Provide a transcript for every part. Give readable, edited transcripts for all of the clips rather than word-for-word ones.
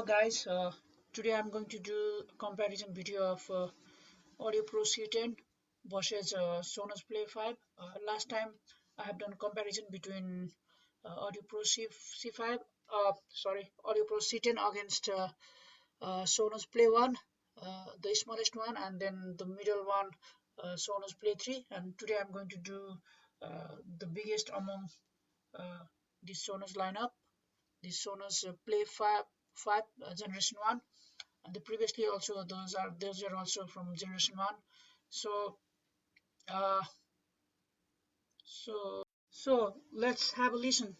guys, today I'm going to do a comparison video of Audio Pro C10 versus Sonos Play 5. Last time I have done comparison between Audio Pro C5, Audio Pro C10 against Sonos Play 1, the smallest one, and then the middle one, Sonos Play 3. And today I'm going to do the biggest among uh, the Sonos lineup, the Sonos Play 5 generation 1, and the previously also those are also from generation 1. So uh, so let's have a listen.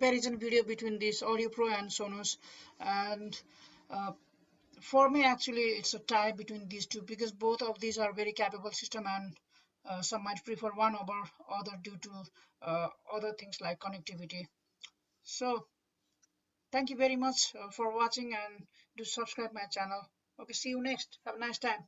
comparison video between this Audio Pro and Sonos. And uh, for me, actually, it's a tie between these two because both of these are very capable system, and some might prefer one over other due to other things like connectivity. So thank you very much for watching, and do subscribe my channel. Okay, see you next. Have a nice time.